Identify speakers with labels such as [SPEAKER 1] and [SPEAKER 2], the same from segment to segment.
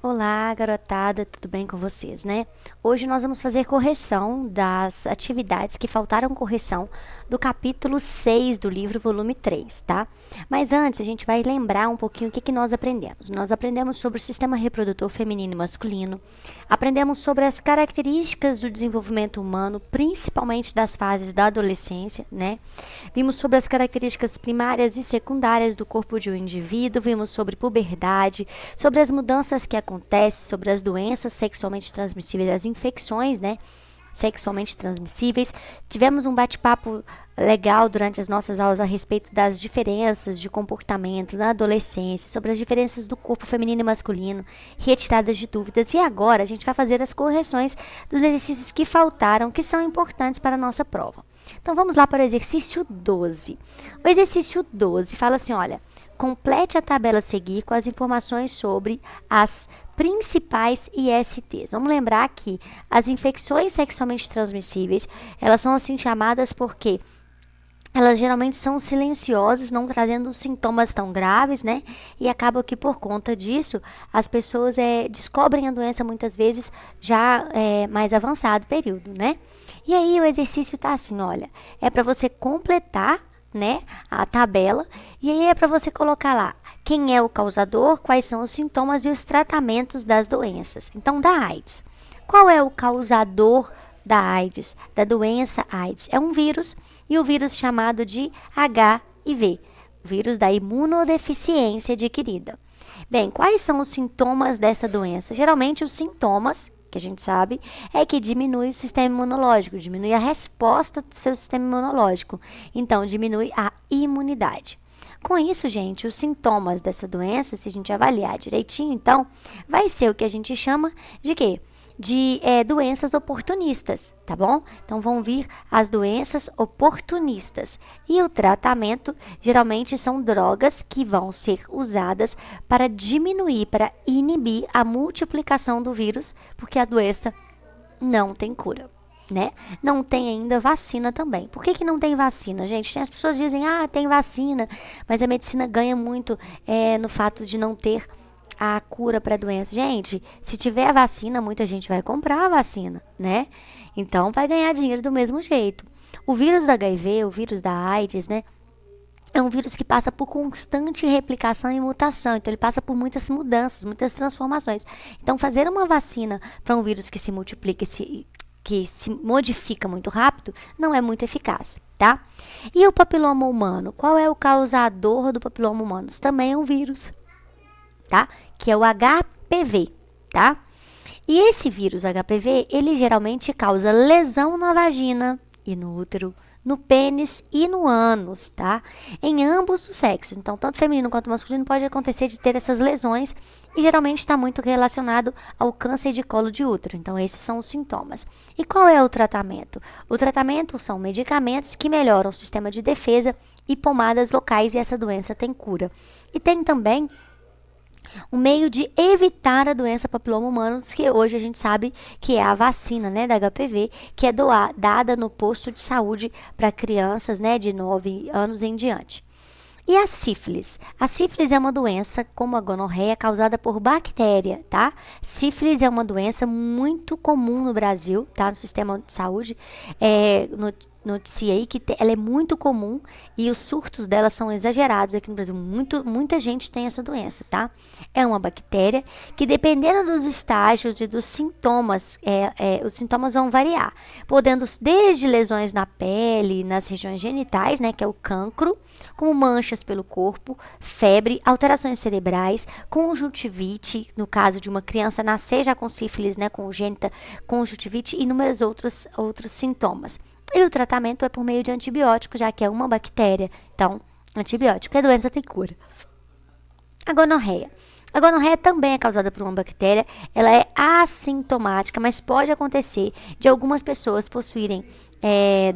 [SPEAKER 1] Olá, garotada, tudo bem com vocês, né? Hoje nós vamos fazer correção das atividades que faltaram correção do capítulo 6 do livro, volume 3, tá? Mas antes, a gente vai lembrar um pouquinho o que nós aprendemos. Nós aprendemos sobre o sistema reprodutor feminino e masculino, aprendemos sobre as características do desenvolvimento humano, principalmente das fases da adolescência, né? Vimos sobre as características primárias e secundárias do corpo de um indivíduo, vimos sobre puberdade, sobre as mudanças que acontecem, sobre as doenças sexualmente transmissíveis, as infecções, né? Sexualmente transmissíveis. Tivemos um bate-papo legal durante as nossas aulas a respeito das diferenças de comportamento na adolescência, sobre as diferenças do corpo feminino e masculino, retiradas de dúvidas. E agora a gente vai fazer as correções dos exercícios que faltaram, que são importantes para a nossa prova. Então vamos lá para o exercício 12. O exercício 12 fala assim, olha, complete a tabela a seguir com as informações sobre as principais ISTs. Vamos lembrar que as infecções sexualmente transmissíveis, elas são assim chamadas porque elas geralmente são silenciosas, não trazendo sintomas tão graves, né? E acaba que por conta disso, as pessoas descobrem a doença muitas vezes já mais avançado período, né? E aí o exercício tá assim, olha, é para você completar, né, a tabela, e aí é para você colocar lá quem é o causador, quais são os sintomas e os tratamentos das doenças. Então, da AIDS. Qual é o causador da AIDS, da doença AIDS? É um vírus, e o vírus chamado de HIV, vírus da imunodeficiência adquirida. Bem, quais são os sintomas dessa doença? Geralmente os sintomas, que a gente sabe, é que diminui o sistema imunológico, diminui a resposta do seu sistema imunológico. Então, diminui a imunidade. Com isso, gente, os sintomas dessa doença, se a gente avaliar direitinho, então, vai ser o que a gente chama de quê? De doenças oportunistas, tá bom? Então, vão vir as doenças oportunistas. E o tratamento, geralmente, são drogas que vão ser usadas para diminuir, para inibir a multiplicação do vírus, porque a doença não tem cura, né? Não tem ainda vacina também. Por que não tem vacina, gente? As pessoas dizem, tem vacina, mas a medicina ganha muito no fato de não ter a cura para a doença. Gente, se tiver a vacina, muita gente vai comprar a vacina, né? Então, vai ganhar dinheiro do mesmo jeito. O vírus da HIV, o vírus da AIDS, né? É um vírus que passa por constante replicação e mutação. Então, ele passa por muitas mudanças, muitas transformações. Então, fazer uma vacina para um vírus que se multiplica que se modifica muito rápido, não é muito eficaz, tá? E o papiloma humano? Qual é o causador do papiloma humano? Também é um vírus, tá? Que é o HPV, tá? E esse vírus HPV, ele geralmente causa lesão na vagina e no útero, no pênis e no ânus, tá? Em ambos os sexos. Então, tanto feminino quanto masculino pode acontecer de ter essas lesões e geralmente está muito relacionado ao câncer de colo de útero. Então, esses são os sintomas. E qual é o tratamento? O tratamento são medicamentos que melhoram o sistema de defesa e pomadas locais, e essa doença tem cura. E tem também um meio de evitar a doença papiloma humana, que hoje a gente sabe que é a vacina, né, da HPV, que é dada no posto de saúde para crianças, né, de 9 anos em diante. E a sífilis? A sífilis é uma doença, como a gonorreia, causada por bactéria, tá? Sífilis é uma doença muito comum no Brasil, tá? No sistema de saúde. Noticiei que ela é muito comum e os surtos dela são exagerados aqui no Brasil. Muita gente tem essa doença, tá? É uma bactéria que, dependendo dos estágios e dos sintomas, os sintomas vão variar, podendo desde lesões na pele, nas regiões genitais, né, que é o cancro, como manchas pelo corpo, febre, alterações cerebrais, conjuntivite, no caso de uma criança nascer já com sífilis, né, congênita, conjuntivite e inúmeros outros sintomas. E o tratamento é por meio de antibióticos, já que é uma bactéria. Então, antibiótico. A doença tem cura. A gonorreia. A gonorreia também é causada por uma bactéria. Ela é assintomática, mas pode acontecer de algumas pessoas possuírem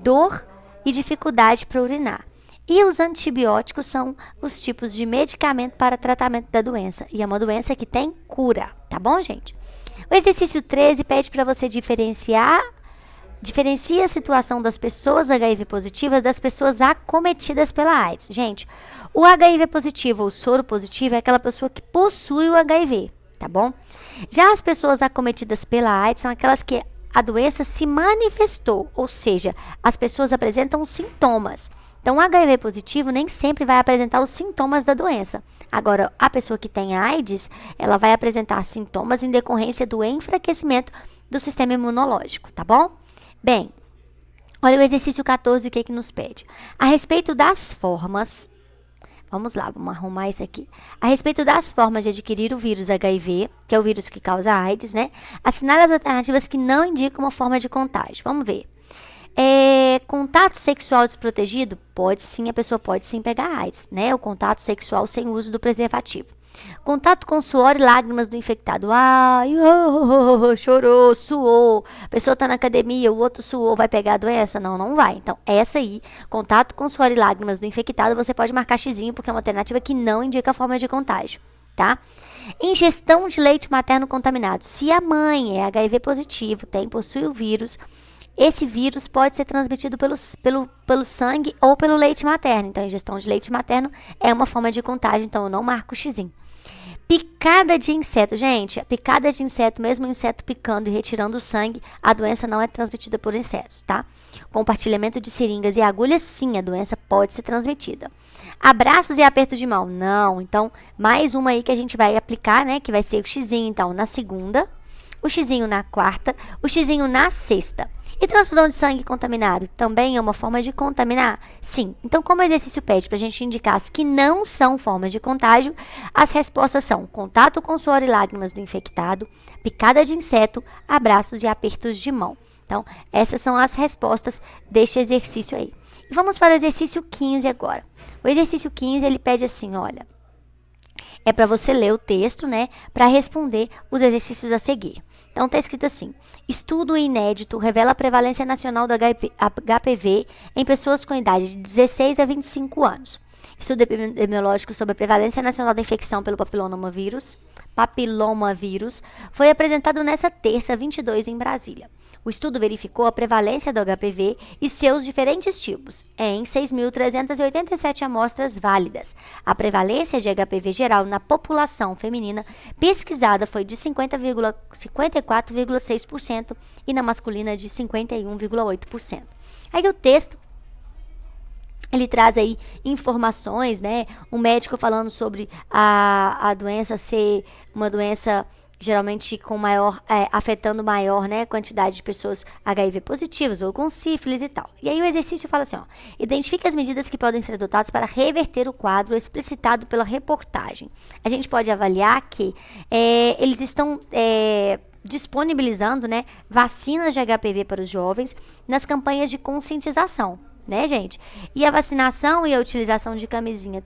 [SPEAKER 1] dor e dificuldade para urinar. E os antibióticos são os tipos de medicamento para tratamento da doença. E é uma doença que tem cura, tá bom, gente? O exercício 13 pede para você diferencia a situação das pessoas HIV positivas das pessoas acometidas pela AIDS. Gente, o HIV positivo ou soro positivo é aquela pessoa que possui o HIV, tá bom? Já as pessoas acometidas pela AIDS são aquelas que a doença se manifestou, ou seja, as pessoas apresentam sintomas. Então, o HIV positivo nem sempre vai apresentar os sintomas da doença. Agora, a pessoa que tem AIDS, ela vai apresentar sintomas em decorrência do enfraquecimento do sistema imunológico, tá bom? Bem, olha o exercício 14, o que nos pede? A respeito das formas, vamos lá, vamos arrumar isso aqui. A respeito das formas de adquirir o vírus HIV, que é o vírus que causa AIDS, né? Assinale as alternativas que não indicam uma forma de contágio. Vamos ver. Contato sexual desprotegido? Pode sim, a pessoa pode sim pegar AIDS, né? O contato sexual sem uso do preservativo. Contato com suor e lágrimas do infectado. Ai, chorou, suou. A pessoa tá na academia, o outro suou, vai pegar a doença? Não, não vai. Então, essa aí, contato com suor e lágrimas do infectado, você pode marcar xizinho, porque é uma alternativa que não indica a forma de contágio, tá? Ingestão de leite materno contaminado. Se a mãe é HIV positivo, possui o vírus, esse vírus pode ser transmitido pelo sangue ou pelo leite materno. Então, a ingestão de leite materno é uma forma de contágio, então eu não marco o xizinho. Picada de inseto. Gente, a picada de inseto, mesmo o inseto picando e retirando o sangue, a doença não é transmitida por insetos, tá? Compartilhamento de seringas e agulhas, sim, a doença pode ser transmitida. Abraços e apertos de mão, não. Então, mais uma aí que a gente vai aplicar, né, que vai ser o xizinho, então, na segunda, o xizinho na quarta, o xizinho na sexta. E transfusão de sangue contaminado também é uma forma de contaminar? Sim. Então, como o exercício pede para a gente indicar as que não são formas de contágio, as respostas são contato com suor e lágrimas do infectado, picada de inseto, abraços e apertos de mão. Então, essas são as respostas deste exercício aí. E vamos para o exercício 15 agora. O exercício 15, ele pede assim, olha, é para você ler o texto, né, para responder os exercícios a seguir. Então, está escrito assim: estudo inédito revela a prevalência nacional do HPV em pessoas com idade de 16 a 25 anos. Estudo epidemiológico sobre a prevalência nacional da infecção pelo papilomavírus foi apresentado nesta terça, 22, em Brasília. O estudo verificou a prevalência do HPV e seus diferentes tipos em 6.387 amostras válidas. A prevalência de HPV geral na população feminina pesquisada foi de 54,6% e na masculina de 51,8%. Aí o texto, ele traz aí informações, né? Um médico falando sobre a doença ser uma doença geralmente com afetando maior, né, quantidade de pessoas HIV positivas ou com sífilis e tal. E aí o exercício fala assim, ó, identifique as medidas que podem ser adotadas para reverter o quadro explicitado pela reportagem. A gente pode avaliar que eles estão disponibilizando, né, vacinas de HPV para os jovens nas campanhas de conscientização, né, gente? E a vacinação e a utilização de camisinha,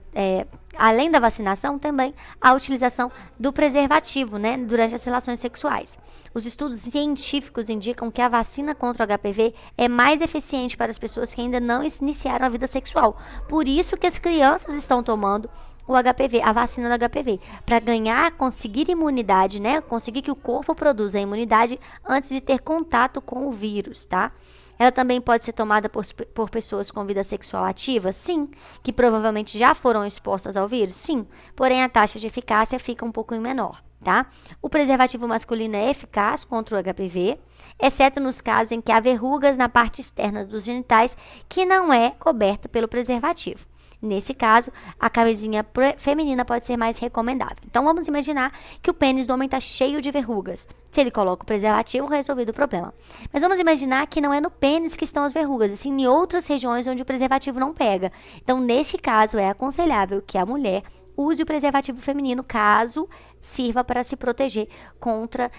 [SPEAKER 1] além da vacinação, também a utilização do preservativo, né, durante as relações sexuais. Os estudos científicos indicam que a vacina contra o HPV é mais eficiente para as pessoas que ainda não iniciaram a vida sexual. Por isso que as crianças estão tomando o HPV, a vacina do HPV, para conseguir imunidade, né, conseguir que o corpo produza a imunidade antes de ter contato com o vírus, tá? Ela também pode ser tomada por pessoas com vida sexual ativa? Sim. Que provavelmente já foram expostas ao vírus? Sim. Porém, a taxa de eficácia fica um pouco menor, tá? O preservativo masculino é eficaz contra o HPV, exceto nos casos em que há verrugas na parte externa dos genitais que não é coberta pelo preservativo. Nesse caso, a camisinha feminina pode ser mais recomendável. Então, vamos imaginar que o pênis do homem está cheio de verrugas. Se ele coloca o preservativo, resolvido o problema. Mas vamos imaginar que não é no pênis que estão as verrugas, e sim em outras regiões onde o preservativo não pega. Então, neste caso, é aconselhável que a mulher use o preservativo feminino caso sirva para se proteger contra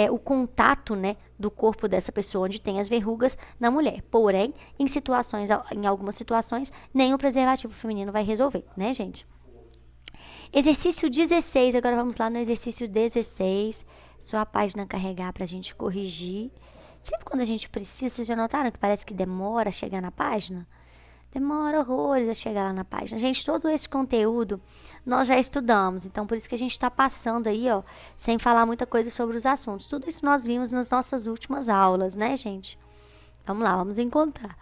[SPEAKER 1] o contato, né, do corpo dessa pessoa onde tem as verrugas na mulher. Porém, em algumas situações, nem o preservativo feminino vai resolver, né, gente? Exercício 16, agora vamos lá no exercício 16. Só a página carregar para a gente corrigir. Sempre quando a gente precisa, vocês já notaram que parece que demora a chegar na página? Demora horrores a chegar lá na página. Gente, todo esse conteúdo nós já estudamos. Então, por isso que a gente está passando aí, ó, sem falar muita coisa sobre os assuntos. Tudo isso nós vimos nas nossas últimas aulas, né, gente? Vamos lá, vamos encontrar.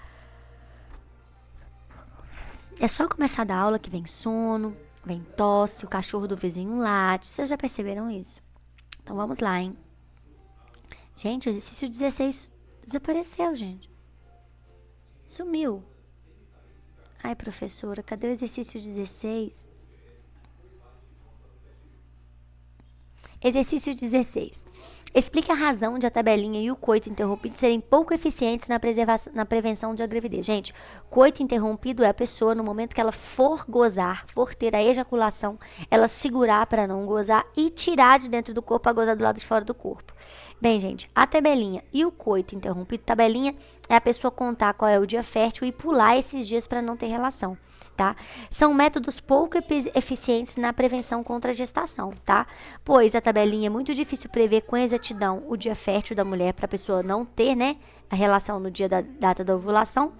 [SPEAKER 1] É só começar da aula que vem sono, vem tosse, o cachorro do vizinho late. Vocês já perceberam isso? Então vamos lá, hein? Gente, o exercício 16 desapareceu, gente. Sumiu. Ai, professora, cadê o exercício 16? Exercício 16. Explique a razão de a tabelinha e o coito interrompido serem pouco eficientes na prevenção de gravidez. Gente, coito interrompido é a pessoa, no momento que ela for gozar, for ter a ejaculação, ela segurar para não gozar e tirar de dentro do corpo para gozar do lado de fora do corpo. Bem, gente, a tabelinha e o coito interrompido, tabelinha é a pessoa contar qual é o dia fértil e pular esses dias para não ter relação. Tá? São métodos pouco eficientes na prevenção contra a gestação, tá? Pois a tabelinha é muito difícil prever com exatidão o dia fértil da mulher para a pessoa não ter, né, a relação no dia da data da ovulação.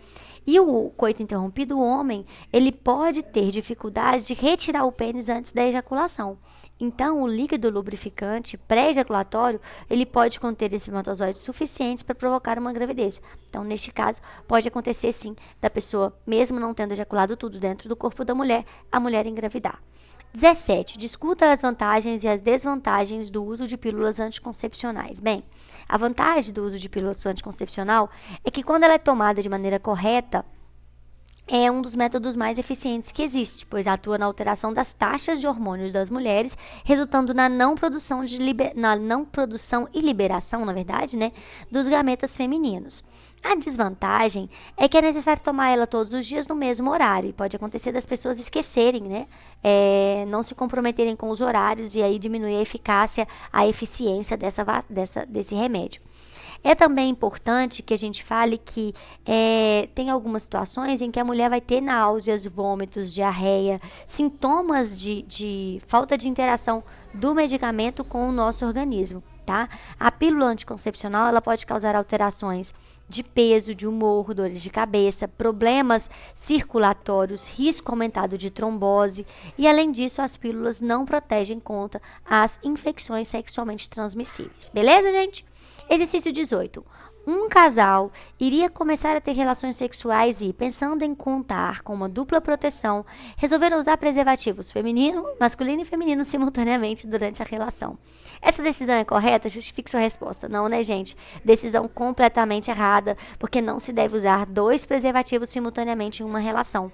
[SPEAKER 1] E o coito interrompido, o homem, ele pode ter dificuldade de retirar o pênis antes da ejaculação. Então, o líquido lubrificante pré-ejaculatório, ele pode conter espermatozoides suficientes para provocar uma gravidez. Então, neste caso, pode acontecer sim, da pessoa, mesmo não tendo ejaculado tudo dentro do corpo da mulher, a mulher engravidar. 17. Discuta as vantagens e as desvantagens do uso de pílulas anticoncepcionais. Bem, a vantagem do uso de pílulas anticoncepcional é que quando ela é tomada de maneira correta, é um dos métodos mais eficientes que existe, pois atua na alteração das taxas de hormônios das mulheres, resultando na não produção e liberação, na verdade, né, dos gametas femininos. A desvantagem é que é necessário tomar ela todos os dias no mesmo horário. E pode acontecer das pessoas esquecerem, né, não se comprometerem com os horários e aí diminuir a eficácia, a eficiência desse remédio. É também importante que a gente fale que tem algumas situações em que a mulher vai ter náuseas, vômitos, diarreia, sintomas de falta de interação do medicamento com o nosso organismo, tá? A pílula anticoncepcional, ela pode causar alterações de peso, de humor, dores de cabeça, problemas circulatórios, risco aumentado de trombose e, além disso, as pílulas não protegem contra as infecções sexualmente transmissíveis. Beleza, gente? Exercício 18. Um casal iria começar a ter relações sexuais e, pensando em contar com uma dupla proteção, resolveram usar preservativos masculino e feminino simultaneamente durante a relação. Essa decisão é correta? Justifique sua resposta. Não, né, gente? Decisão completamente errada, porque não se deve usar 2 preservativos simultaneamente em uma relação,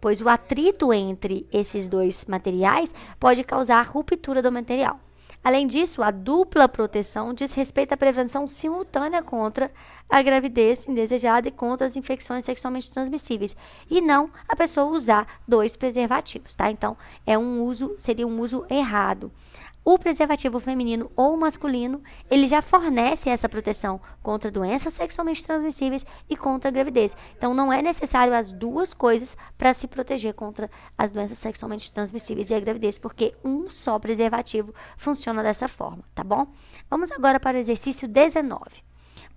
[SPEAKER 1] pois o atrito entre esses 2 materiais pode causar ruptura do material. Além disso, a dupla proteção diz respeito à prevenção simultânea contra a gravidez indesejada e contra as infecções sexualmente transmissíveis, e não a pessoa usar 2 preservativos, tá? Então, seria um uso errado. O preservativo feminino ou masculino, ele já fornece essa proteção contra doenças sexualmente transmissíveis e contra a gravidez. Então, não é necessário as 2 coisas para se proteger contra as doenças sexualmente transmissíveis e a gravidez, porque um só preservativo funciona dessa forma, tá bom? Vamos agora para o exercício 19.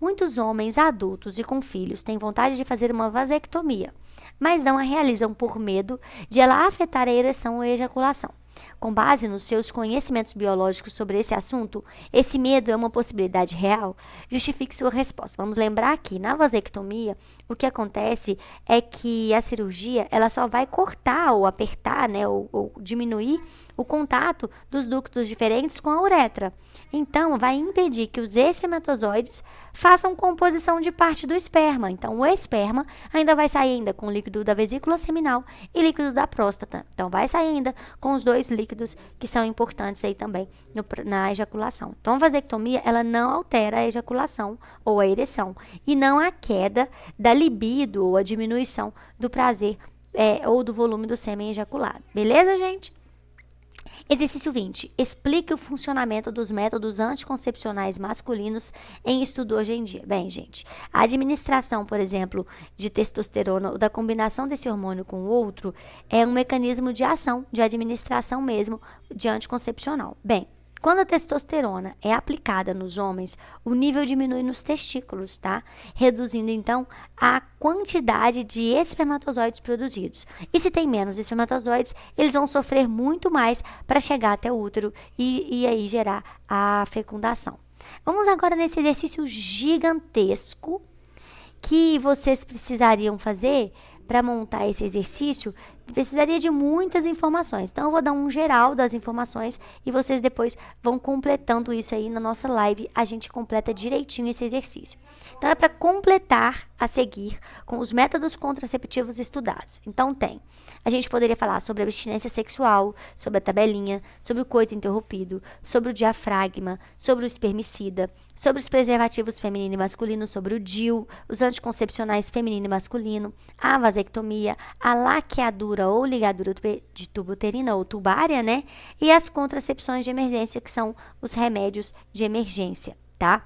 [SPEAKER 1] Muitos homens adultos e com filhos têm vontade de fazer uma vasectomia, mas não a realizam por medo de ela afetar a ereção ou a ejaculação. Com base nos seus conhecimentos biológicos sobre esse assunto, esse medo é uma possibilidade real? Justifique sua resposta. Vamos lembrar que na vasectomia, o que acontece é que a cirurgia ela só vai cortar ou apertar, né, ou diminuir o contato dos ductos diferentes com a uretra. Então, vai impedir que os espermatozoides façam composição de parte do esperma. Então, o esperma ainda vai sair ainda com o líquido da vesícula seminal e líquido da próstata. Então, vai sair ainda com os 2 líquidos que são importantes aí também na ejaculação. Então, a vasectomia, ela não altera a ejaculação ou a ereção e não a queda da libido ou a diminuição do prazer ou do volume do sêmen ejaculado. Beleza, gente? Exercício 20. Explique o funcionamento dos métodos anticoncepcionais masculinos em estudo hoje em dia. Bem, gente, a administração, por exemplo, de testosterona ou da combinação desse hormônio com o outro é um mecanismo de ação, de administração mesmo, de anticoncepcional. Bem, quando a testosterona é aplicada nos homens, o nível diminui nos testículos, tá? Reduzindo, então, a quantidade de espermatozoides produzidos. E se tem menos espermatozoides, eles vão sofrer muito mais para chegar até o útero e aí gerar a fecundação. Vamos agora nesse exercício gigantesco que vocês precisariam fazer para montar esse exercício. precisaria de muitas informações. Então, eu vou dar um geral das informações e vocês depois vão completando isso aí na nossa live. A gente completa direitinho esse exercício. Então, é para completar a seguir com os métodos contraceptivos estudados. Então, a gente poderia falar sobre a abstinência sexual, sobre a tabelinha, sobre o coito interrompido, sobre o diafragma, sobre o espermicida, sobre os preservativos feminino e masculino, sobre o DIU, os anticoncepcionais feminino e masculino, a vasectomia, a laqueadura ou ligadura de tubo uterina ou tubária, né? E as contracepções de emergência, que são os remédios de emergência, tá?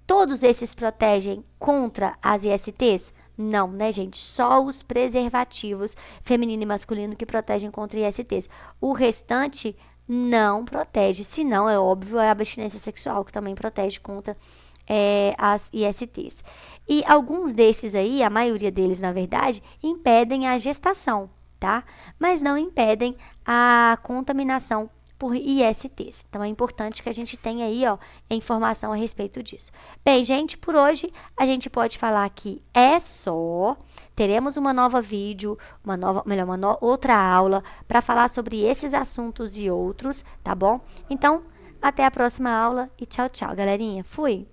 [SPEAKER 1] Todos esses protegem contra as ISTs? Não, né, gente? Só os preservativos feminino e masculino que protegem contra ISTs. O restante não protege, se não, é óbvio, é a abstinência sexual, que também protege contra as ISTs. E alguns desses aí, a maioria deles, na verdade, impedem a gestação, tá? Mas não impedem a contaminação por ISTs. Então, é importante que a gente tenha aí, ó, informação a respeito disso. Bem, gente, por hoje, a gente pode falar que é só. Teremos uma nova vídeo, outra aula para falar sobre esses assuntos e outros, tá bom? Então, até a próxima aula e tchau, tchau, galerinha. Fui!